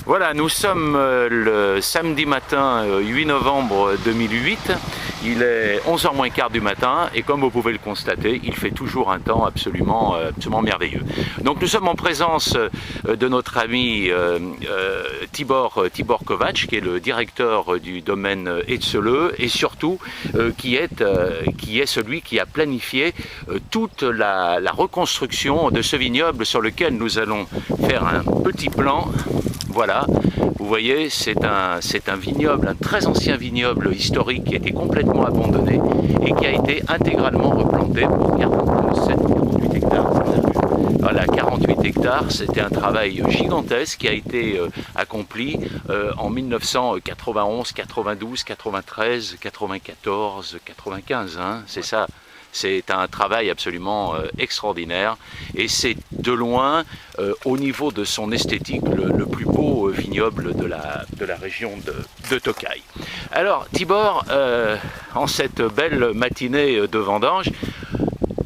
Voilà, nous sommes le samedi matin 8 novembre 2008. Il est 11h moins quart du matin et comme vous pouvez le constater, il fait toujours un temps absolument merveilleux. Donc nous sommes en présence de notre ami Tibor Kovač, qui est le directeur du domaine Eetseleu et surtout qui est celui qui a planifié toute la reconstruction de ce vignoble sur lequel nous allons faire un petit plan. Voilà, vous voyez, c'est un vignoble, un très ancien vignoble historique qui a été complètement abandonné et qui a été intégralement replanté pour 48 hectares. Voilà, 48 hectares, c'était un travail gigantesque qui a été accompli en 1991, 92, 93, 94, 95, hein, c'est ça. C'est un travail absolument extraordinaire et c'est de loin, au niveau de son esthétique, le plus beau vignoble de la région de Tokaj. Alors Tibor, en cette belle matinée de vendange,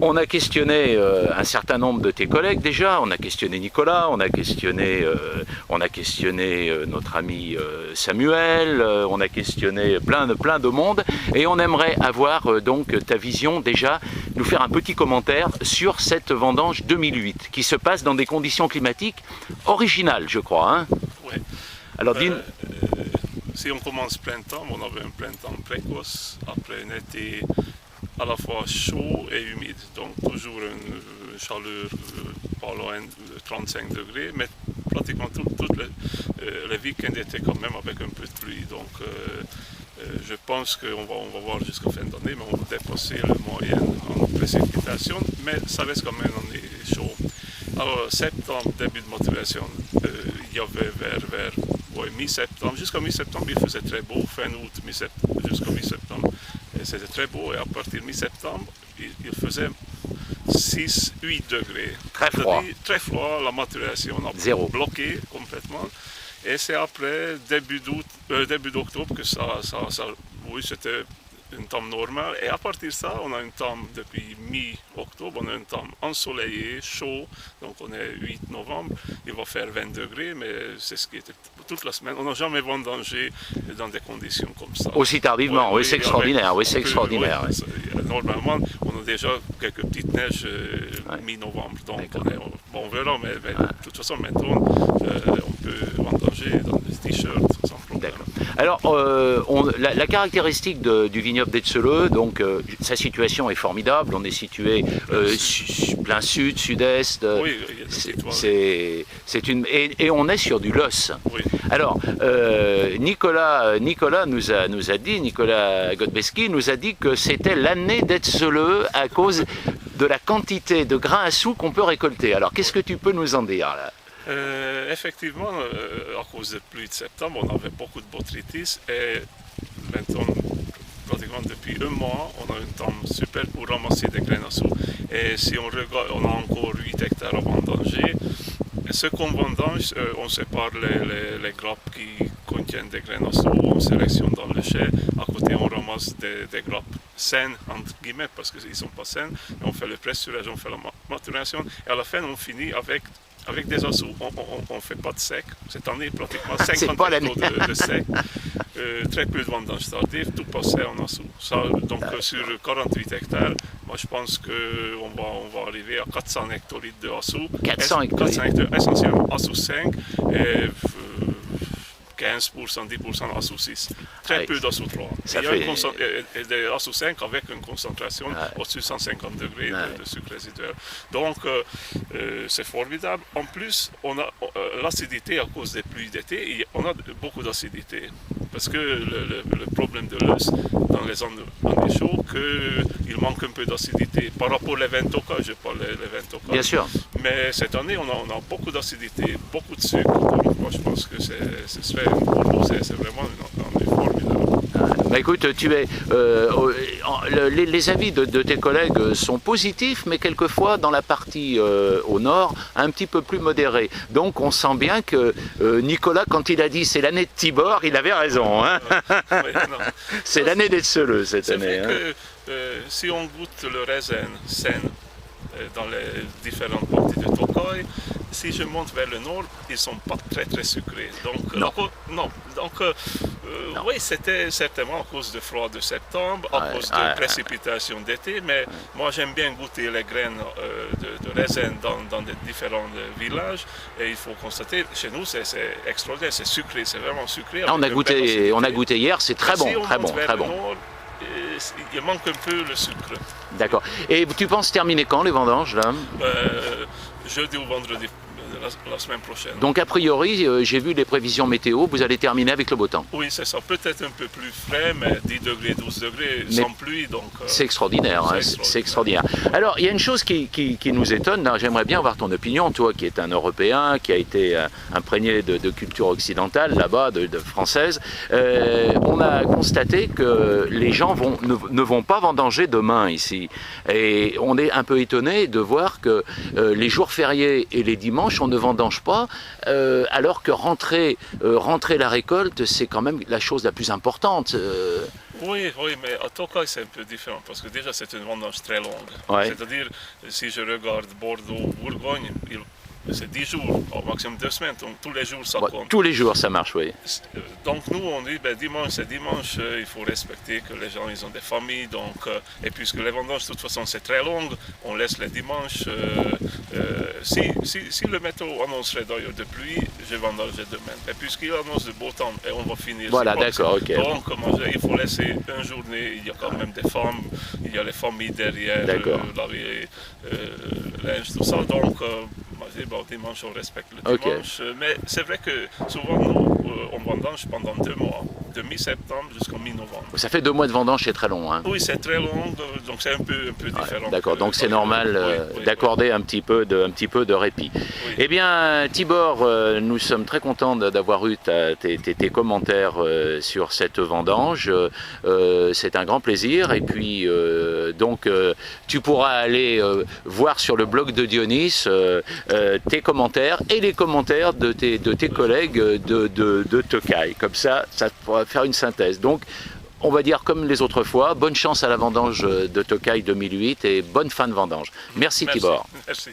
on a questionné un certain nombre de tes collègues déjà, on a questionné Nicolas, on a questionné notre ami Samuel, on a questionné plein de monde et on aimerait avoir donc ta vision déjà, nous faire un petit commentaire sur cette vendange 2008 qui se passe dans des conditions climatiques originales, je crois. Hein. Ouais. Alors, si on commence printemps, on avait un printemps précoce, après un été à la fois chaud et humide, donc toujours une chaleur pas loin de 35 degrés, mais pratiquement tous les week-ends étaient quand même avec un peu de pluie, donc je pense qu'on va voir jusqu'à fin d'année, mais on va dépasser le moyen en précipitation, mais ça reste quand même année chaud. Alors septembre, début de maturation, il y avait vers mi-septembre, jusqu'à mi-septembre il faisait très beau, fin août, jusqu'à mi-septembre. C'était très beau et à partir de mi-septembre, il faisait 6-8 degrés. Très froid. Très froid, la maturation a bloqué complètement. Et c'est après, début d'octobre, que oui, c'était un temps normal. Et à partir de ça, on a un temps depuis mi-octobre, on a un temps ensoleillé, chaud. Donc on est 8 novembre, il va faire 20 degrés, mais c'est ce qui était toute la semaine. On n'a jamais vendangé dans des conditions comme ça. Aussi tardivement, oui, c'est extraordinaire. Oui, c'est extraordinaire. Normalement, on a déjà quelques petites neiges mi-novembre. Donc on verra, mais de toute façon, maintenant, on peut vendanger dans des t-shirts sans problème. Alors, la caractéristique du vignoble d'Eetseleu, donc sa situation est formidable. On est situé plein sud, sud-est. Oui, et on est sur du Los. Oui. Alors, Nicolas Godbeski nous a dit que c'était l'année d'Eetseleu à cause de la quantité de grains à sous qu'on peut récolter. Alors, qu'est-ce que tu peux nous en dire là? Effectivement, à cause de pluie de septembre, on avait beaucoup de botrytis et maintenant, pratiquement depuis un mois, on a un temps super pour ramasser des graines à sous. Et si on regarde, on a encore 8 hectares à vendanger. Ce qu'on vendange, on sépare les grappes qui contiennent des graines à sous, on sélectionne dans le chai. À côté, on ramasse des grappes saines, entre guillemets, parce qu'ils ne sont pas saines. Et on fait le pressurage, on fait la maturation. Et à la fin, on finit avec des assous. On ne fait pas de sec. Cette année, pratiquement 50 kg de sec. Très peu de vendanges tardives, tout passé en assous. Donc sur 48 hectares, moi je pense qu'on va arriver à 400 hectolitres de assous. 400 hectolitres, essentiellement assous 5 et 15%, 10% assous 6. Très peu d'assous 3. Et des assous 5 avec une concentration au-dessus de 150 degrés de sucre résiduel. Donc c'est formidable. En plus, on a l'acidité à cause des pluies d'été, on a beaucoup d'acidité. Parce que le problème de l'os dans les années chaudes, qu'il manque un peu d'acidité. Par rapport aux vins Tokaj, je parle des vins Tokaj. Bien sûr. Mais cette année, on a beaucoup d'acidité, beaucoup de sucre. Donc moi, je pense que pour nous, c'est vraiment une année formidable. Bah écoute, les avis de tes collègues sont positifs, mais quelquefois dans la partie au nord, un petit peu plus modérés. Donc on sent bien que Nicolas, quand il a dit c'est l'année de Tibor, il avait raison. Hein. C'est l'année d'Eetseleu cette année. C'est vrai que si on goûte le raisin sain dans les différentes parties de Tokaj, si je monte vers le nord, ils ne sont pas très sucrés. Donc, Non. non. Donc, Non. oui, c'était certainement à cause du froid de septembre, à cause de précipitations d'été, mais moi j'aime bien goûter les graines de raisin dans des différents villages, et il faut constater, chez nous c'est extraordinaire, c'est sucré, c'est vraiment sucré. On a goûté hier, c'est très bon, très bon, très bon. Nord, il manque un peu le sucre. D'accord. Et tu penses terminer quand les vendanges là? Jeudi ou vendredi, la semaine prochaine. Donc a priori, j'ai vu les prévisions météo, vous allez terminer avec le beau temps. Oui, c'est ça. Peut-être un peu plus frais, mais 10 degrés, 12 degrés, sans pluie. Donc, c'est extraordinaire, hein, c'est extraordinaire. Alors, il y a une chose qui nous étonne, j'aimerais bien avoir ton opinion, toi qui es un Européen, qui a été imprégné de culture occidentale, là-bas, de française. On a constaté que les gens ne vont pas vendanger demain ici. Et on est un peu étonné de voir que les jours fériés et les dimanches, on ne vendange pas, alors que rentrer la récolte, c'est quand même la chose la plus importante. Oui, mais à Tokaj c'est un peu différent parce que déjà c'est une vendange très longue. Ouais. C'est-à-dire, si je regarde Bordeaux, Bourgogne, c'est 10 jours, au maximum 2 semaines, donc tous les jours ça compte. Tous les jours ça marche, oui. Donc nous on dit, dimanche c'est dimanche, il faut respecter que les gens ils ont des familles, donc, et puisque les vendanges de toute façon c'est très long, on laisse les dimanches. Si le météo annoncerait d'ailleurs de pluie, je vendangerai demain. Et puisqu'il annonce de beau temps, et on va finir. Voilà, d'accord, ok. Donc il faut laisser une journée, il y a quand même des femmes, il y a les familles derrière, laver linge, tout ça, donc dimanche on respecte le dimanche. Mais c'est vrai que souvent nous, on vendange pendant 2 mois, de mi-septembre jusqu'au mi-novembre. Ça fait 2 mois de vendange, c'est très long. Hein. Oui, c'est très long, donc c'est un peu différent. D'accord, donc c'est normal d'accorder un petit peu de répit. Oui. Eh bien, Tibor, nous sommes très contents d'avoir eu tes commentaires sur cette vendange. C'est un grand plaisir. Et puis, donc, tu pourras aller voir sur le blog de Dionys tes commentaires et les commentaires de tes collègues de Tokaj. Comme ça pourra faire une synthèse. Donc, on va dire comme les autres fois, bonne chance à la vendange de Tokaj 2008 et bonne fin de vendange. Merci. Tibor. Merci.